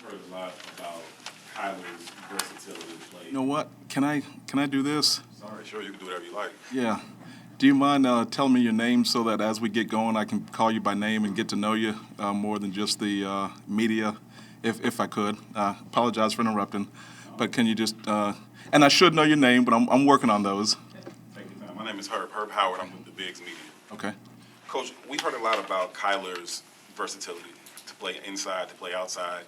heard a lot about Kyler's versatility to play. You know what? Can I do this? Sorry, sure, you can do whatever you like. Yeah. Do you mind telling me your name so that as we get going, I can call you by name and get to know you more than just the media, if I could? Apologize for interrupting, but can you just? And I should know your name, but I'm working on those. Take your time. My name is Herb Howard. I'm with the Bigs Media. Okay. Coach, we've heard a lot about Kyler's versatility to play inside, to play outside.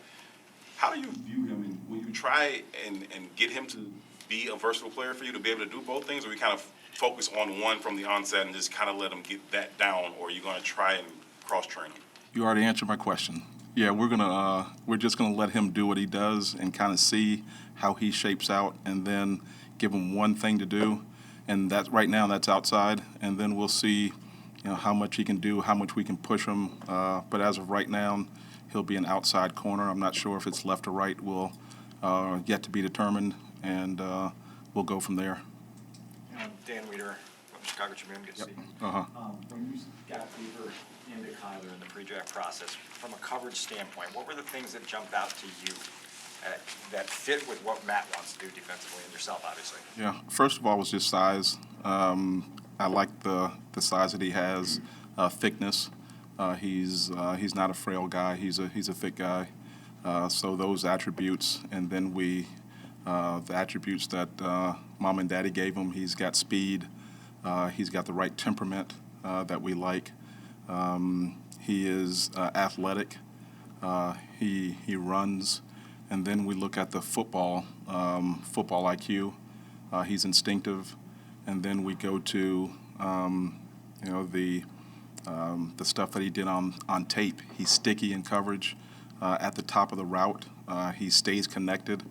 How do you view him? And will you try and get him to be a versatile player for you to be able to do both things, or we kind of focus on one from the onset and just kind of let him get that down, or are you going to try and cross-train him? You already answered my question. Yeah, we're just gonna let him do what he does and kind of see how he shapes out, and then give him one thing to do, and that right now that's outside, and then we'll see, how much he can do, how much we can push him. But as of right now, he'll be an outside corner. I'm not sure if it's left or right. Will yet to be determined, and we'll go from there. Dan Weeder from Chicago Tribune. Good to see you. When you got deeper into Kyler in the pre-draft process, from a coverage standpoint, what were the things that jumped out to you that fit with what Matt wants to do defensively and yourself, obviously? Yeah, first of all, was just size. I like the size that he has, thickness. He's not a frail guy. He's a thick guy. So those attributes, and then the attributes that Mom and Daddy gave him. He's got speed. He's got the right temperament that we like. He is athletic. He runs. And then we look at the football IQ. He's instinctive. And then we go to the stuff that he did on tape. He's sticky in coverage at the top of the route. He stays connected.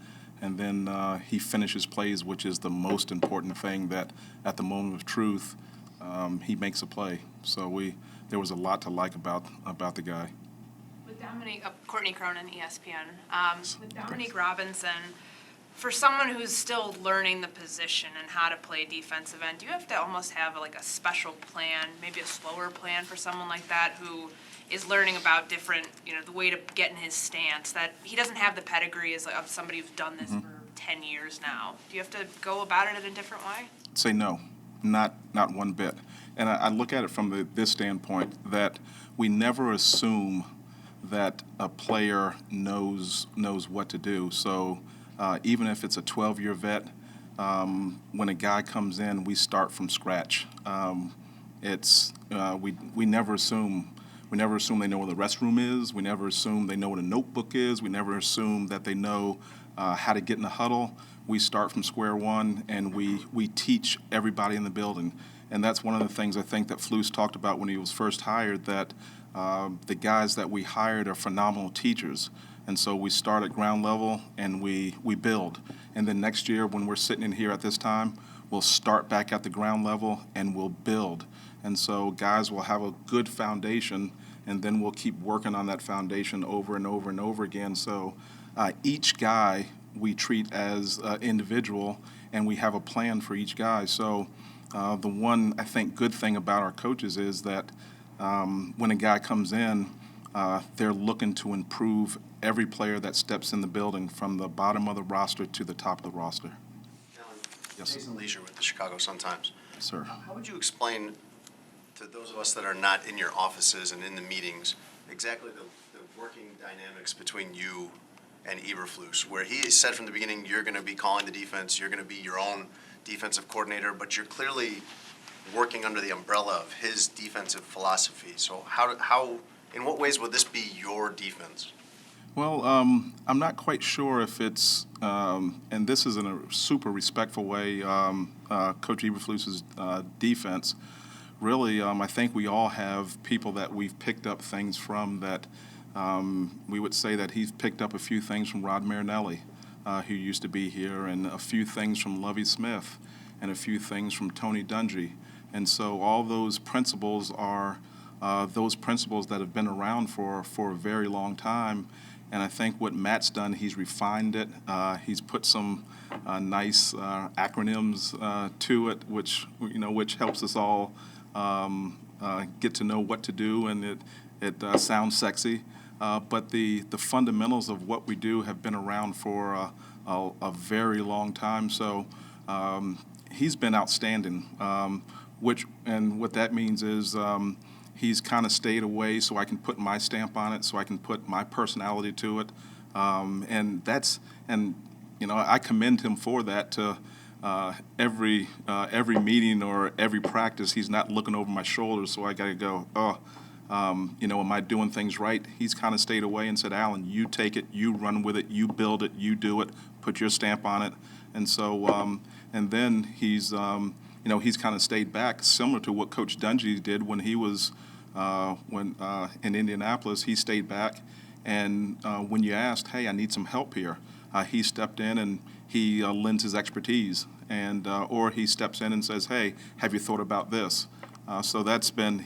And then he finishes plays, which is the most important thing, that at the moment of truth, he makes a play. So there was a lot to like about the guy. With Courtney Cronin, ESPN. With Dominique Robinson, for someone who's still learning the position and how to play defensive end, do you have to almost have a special plan, maybe a slower plan for someone like that who is learning about different, the way to get in his stance, that he doesn't have the pedigree of somebody who's done this for 10 years now? Do you have to go about it in a different way? Say no, not one bit. And I look at it from this standpoint, that we never assume that a player knows what to do. So even if it's a 12-year vet, when a guy comes in, we start from scratch. We never assume. We never assume they know where the restroom is. We never assume they know what a notebook is. We never assume that they know how to get in the huddle. We start from square one, and we teach everybody in the building. And that's one of the things I think that Flus talked about when he was first hired, that the guys that we hired are phenomenal teachers. And so we start at ground level, and we build. And then next year, when we're sitting in here at this time, we'll start back at the ground level, and we'll build. And so guys will have a good foundation, and then we'll keep working on that foundation over and over and over again. So each guy we treat as an individual, and we have a plan for each guy. So the one, I think, good thing about our coaches is that when a guy comes in, they're looking to improve every player that steps in the building, from the bottom of the roster to the top of the roster. Yes. Jason Leisure with the Chicago Sun-Times. Yes, sir. How would you explain to those of us that are not in your offices and in the meetings exactly the working dynamics between you and Eberflus, where he said from the beginning, you're going to be calling the defense, you're going to be your own defensive coordinator, but you're clearly working under the umbrella of his defensive philosophy. So in what ways would this be your defense? Well, I'm not quite sure if it's, and this is in a super respectful way, Coach Eberflus's defense. Really, I think we all have people that we've picked up things from that we would say that he's picked up a few things from Rod Marinelli, who used to be here, and a few things from Lovie Smith, and a few things from Tony Dungy. And so all those principles are those principles that have been around for a very long time. And I think what Matt's done, he's refined it. He's put some nice acronyms to it, which helps us all get to know what to do, and it sounds sexy. but the fundamentals of what we do have been around for a very long time. So he's been outstanding. What that means is he's kind of stayed away so I can put my stamp on it, so I can put my personality to it, I commend him for that. To every meeting or every practice, he's not looking over my shoulder, so I got to go, am I doing things right? He's kind of stayed away and said, Alan, you take it, you run with it, you build it, you do it, put your stamp on it. And so, and then he's kind of stayed back, similar to what Coach Dungy did when he was in Indianapolis. He stayed back, and when you asked, hey, I need some help here, he stepped in and he lends his expertise, and or he steps in and says, hey, have you thought about this? So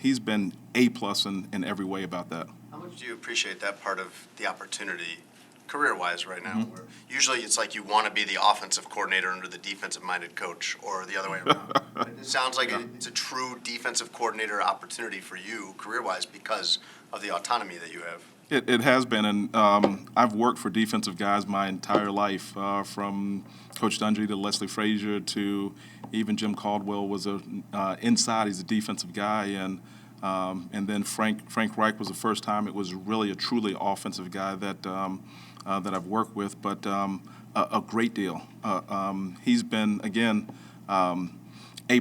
he's been A+ in every way about that. How much do you appreciate that part of the opportunity, career-wise, right now? Where usually it's like you want to be the offensive coordinator under the defensive-minded coach, or the other way around. It sounds like it's a true defensive coordinator opportunity for you, career-wise, because of the autonomy that you have. It has been, and I've worked for defensive guys my entire life, from Coach Dungy to Leslie Frazier to even Jim Caldwell was inside. He's a defensive guy, and then Frank Reich was the first time it was really a truly offensive guy that I've worked with, but a great deal. He's been, again, A+.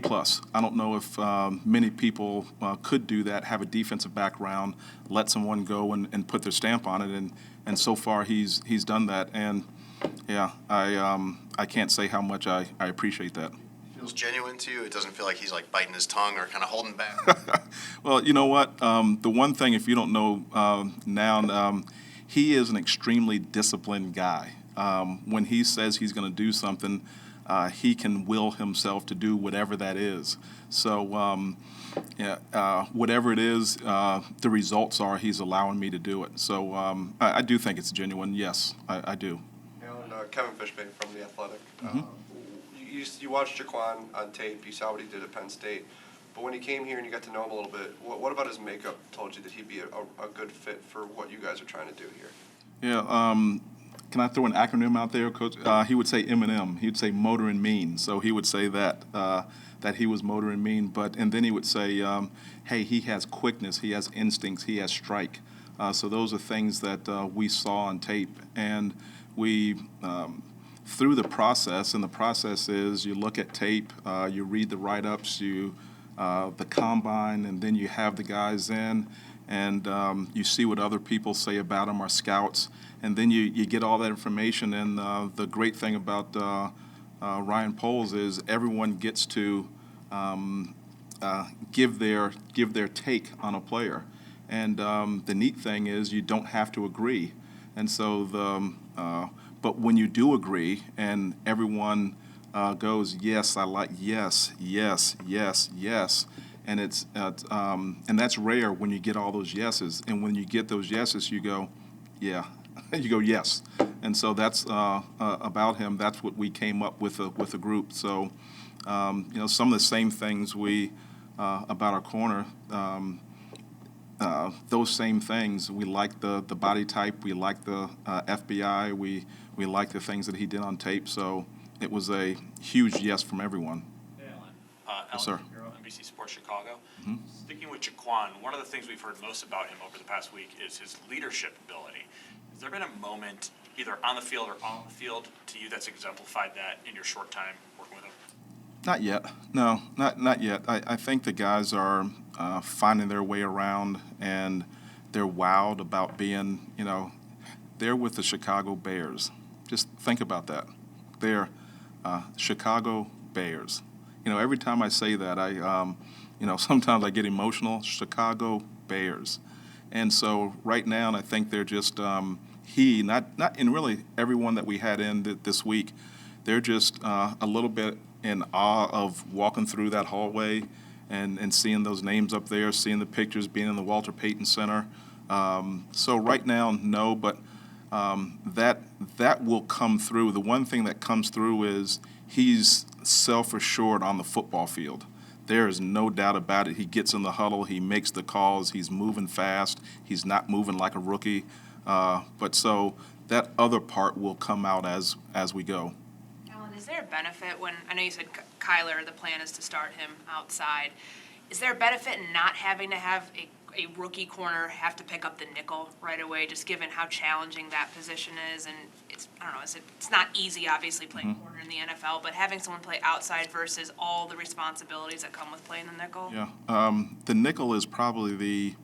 I don't know if many people could do that, have a defensive background, let someone go and put their stamp on it, and so far he's done that. And yeah, I can't say how much I appreciate that. Feels genuine to you? It doesn't feel like he's like biting his tongue or kind of holding back? Well, you know what? The one thing, if you don't know now, he is an extremely disciplined guy. When he says he's going to do something, he can will himself to do whatever that is. So, whatever it is, the results are he's allowing me to do it. So I do think it's genuine. Yes, I do. Alan, Kevin Fishbane from The Athletic. You watched Jaquan on tape. You saw what he did at Penn State. But when he came here and you got to know him a little bit, what about his makeup told you that he'd be a good fit for what you guys are trying to do here? Yeah. Can I throw an acronym out there, Coach? He would say M&M. He would say motor and mean. So he would say that he was motor and mean. And then he would say, hey, he has quickness, he has instincts, he has strike. So those are things that we saw on tape. And we, through the process, and the process is you look at tape, you read the write-ups, the combine, and then you have the guys in, and you see what other people say about them, our scouts. And then you get all that information, and the great thing about Ryan Poles is everyone gets to give their take on a player. And the neat thing is you don't have to agree. And so but when you do agree, and everyone goes, yes, I like, yes, yes, yes, yes, and and that's rare when you get all those yeses. And when you get those yeses, you go, yeah. You go, yes. And so that's about him. That's what we came up with a group. So, some of the same things about our corner, those same things. We like the body type. We like the FBI. We like the things that he did on tape. So it was a huge yes from everyone. Hey, Alan. Yes, sir. NBC Sports Chicago. Sticking with Jaquan, one of the things we've heard most about him over the past week is his leadership ability. Has there been a moment, either on the field or off the field, to you that's exemplified that in your short time working with him? Not yet. No, not yet. I think the guys are finding their way around, and they're wowed about being, they're with the Chicago Bears. Just think about that. They're Chicago Bears. Every time I say that, sometimes I get emotional. Chicago Bears. And so right now, I think they're just and really everyone that we had in this week, they're just a little bit in awe of walking through that hallway and seeing those names up there, seeing the pictures, being in the Walter Payton Center. So right now, no, but that will come through. The one thing that comes through is he's self-assured on the football field. There is no doubt about it. He gets in the huddle, he makes the calls, he's moving fast, he's not moving like a rookie. But so that other part will come out as we go. Alan, is there a benefit when, I know you said Kyler, the plan is to start him outside. Is there a benefit in not having to have a rookie corner have to pick up the nickel right away, just given how challenging that position is? And it's, I don't know, it's not easy, obviously, playing corner in the NFL, but having someone play outside versus all the responsibilities that come with playing the nickel? Yeah, the nickel is probably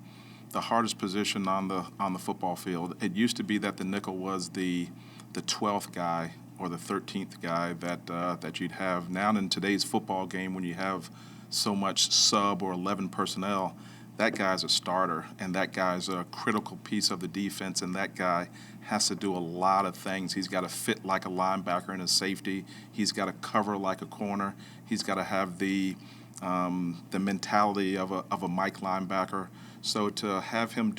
the hardest position on the football field. It used to be that the nickel was the 12th guy or the 13th guy that you'd have. Now in today's football game, when you have so much sub or 11 personnel, that guy's a starter, and that guy's a critical piece of the defense, and that guy has to do a lot of things. He's got to fit like a linebacker and a safety. He's got to cover like a corner. He's got to have the mentality of a Mike linebacker. So to have him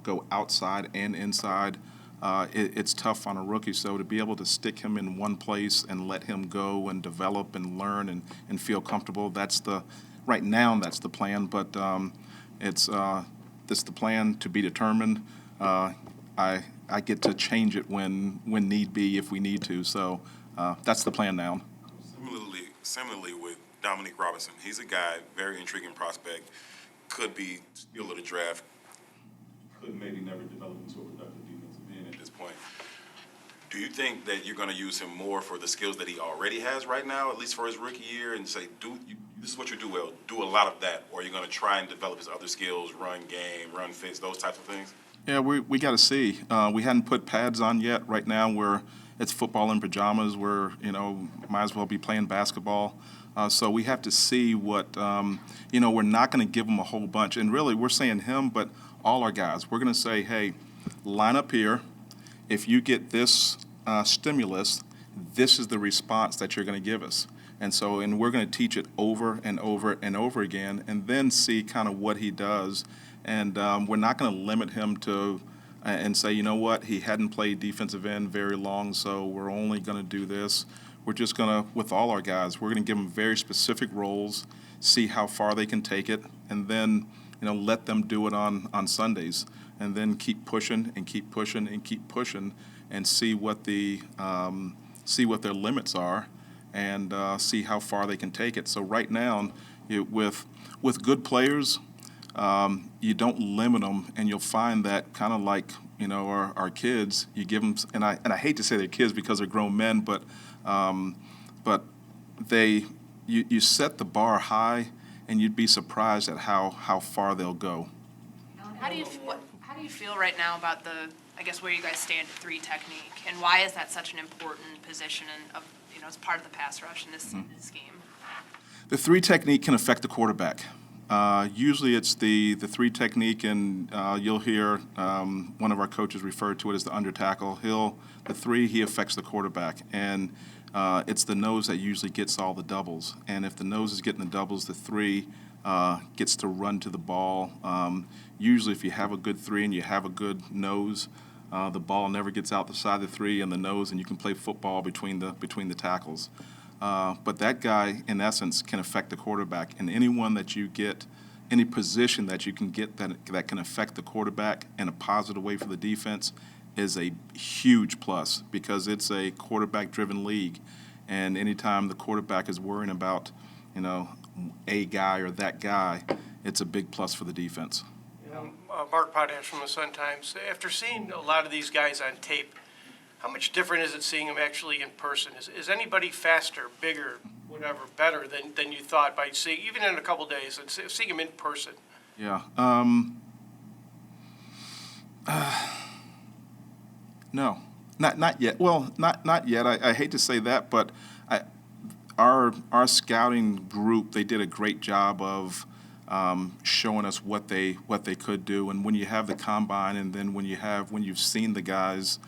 go outside and inside, it's tough on a rookie. So to be able to stick him in one place and let him go and develop and learn and feel comfortable, right now that's the plan. But it's the plan to be determined. I get to change it when need be, if we need to. So that's the plan now. Similarly with Dominique Robinson, he's a guy, very intriguing prospect, could be steal of the draft, could maybe never develop into a productive defensive end at this point. Do you think that you're going to use him more for the skills that he already has right now, at least for his rookie year, and say, this is what you do well, do a lot of that, or are you going to try and develop his other skills, run game, run fits, those types of things? Yeah, we got to see. We hadn't put pads on yet. Right now, it's football in pajamas. Might as well be playing basketball. So we have to see what, we're not going to give him a whole bunch. And really, we're saying him, but all our guys. We're going to say, hey, line up here. If you get this stimulus, this is the response that you're going to give us. And we're going to teach it over and over and over again, and then see kind of what he does. And we're not going to limit him to and say, you know what, he hadn't played defensive end very long, so we're only going to do this. We're just going to, with all our guys, we're going to give them very specific roles, see how far they can take it, and then let them do it on Sundays, and then keep pushing and keep pushing and keep pushing, and see what their limits are, and see how far they can take it. So right now, with good players, you don't limit them, and you'll find that kind of like our kids. You give them, and I hate to say they're kids because they're grown men, but you set the bar high, and you'd be surprised at how far they'll go. How do you feel right now about where you guys stand at 3 technique, and why is that such an important position as part of the pass rush in this scheme? The 3 technique can affect the quarterback. Usually it's the 3 technique, and you'll hear one of our coaches refer to it as the under tackle. The 3, he affects the quarterback, and it's the nose that usually gets all the doubles. And if the nose is getting the doubles, the 3 gets to run to the ball. Usually if you have a good 3 and you have a good nose, the ball never gets out the side of the 3 and the nose, and you can play football between the tackles. But that guy, in essence, can affect the quarterback. And anyone that you get, any position that you can get that can affect the quarterback in a positive way for the defense is a huge plus, because it's a quarterback-driven league. And anytime the quarterback is worrying about, a guy or that guy, it's a big plus for the defense. Mark Potash from the Sun-Times. After seeing a lot of these guys on tape, how much different is it seeing them actually in person? Is anybody faster, bigger, whatever, better than you thought by seeing, even in a couple days, and seeing them in person? Yeah. No, not yet. Well, not yet. I hate to say that, but our scouting group, they did a great job of showing us what they could do. And when you have the combine, and then when you've seen the guys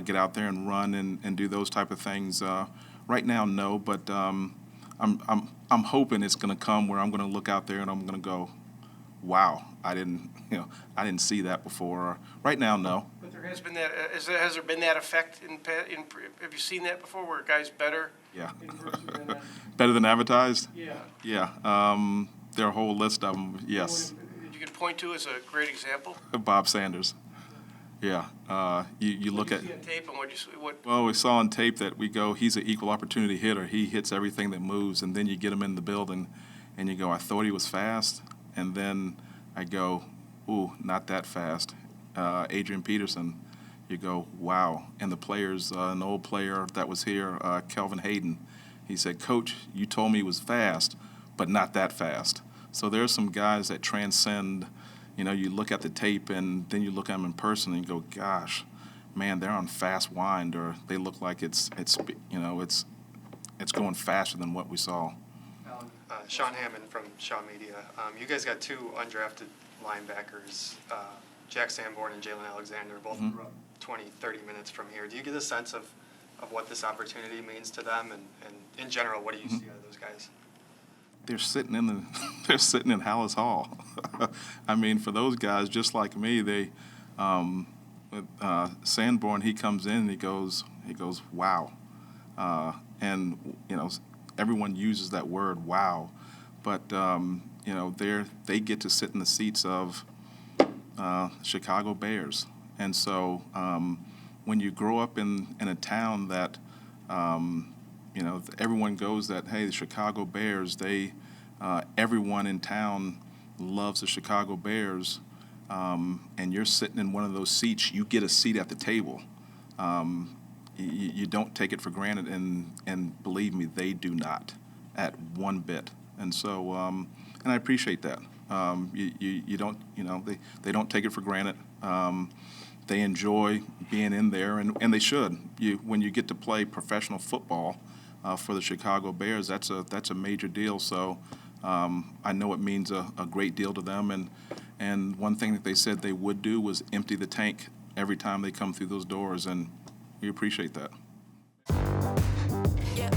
get out there and run and do those type of things, right now, no. But I'm hoping it's going to come where I'm going to look out there and I'm going to go, wow, I didn't see that before. Right now, no. With their has been that, has there been that effect have you seen that before, where a guy's better? Yeah. in person than that? Better than advertised? Yeah. Yeah. There are a whole list of them, yes. Anyone that you could point to as a great example? Bob Sanders. Yeah. You look at. What did you see on tape and what you see, what? Well, we saw on tape that he's an equal opportunity hitter. He hits everything that moves, and then you get him in the building, and you go, I thought he was fast, and then I go, ooh, not that fast. Adrian Peterson, you go, wow. And the players, an old player that was here, Kelvin Hayden, he said, Coach, you told me he was fast, but not that fast. So there's some guys that transcend. You look at the tape and then you look at them in person and you go, gosh, man, they're on fast wind, or they look like it's going faster than what we saw. Sean Hammond from Shaw Media. You guys got two undrafted linebackers, Jack Sanborn and Jalen Alexander, both grew up 20, 30 minutes from here. Do you get a sense of what this opportunity means to them, and in general, what do you see out of those guys? They're sitting in Halas Hall. I mean, for those guys, just like me, they with Sanborn, he comes in and he goes, wow, and everyone uses that word, wow, but they get to sit in the seats of Chicago Bears, and so when you grow up in a town that everyone goes that, hey, the Chicago Bears, everyone in town loves the Chicago Bears, and you're sitting in one of those seats, you get a seat at the table. You don't take it for granted, and believe me, they do not at one bit. And so, and I appreciate that. You don't, they don't take it for granted. They enjoy being in there, and they should. When you get to play professional football for the Chicago Bears, that's a major deal. So I know it means a great deal to them. And one thing that they said they would do was empty the tank every time they come through those doors, and we appreciate that. Yeah.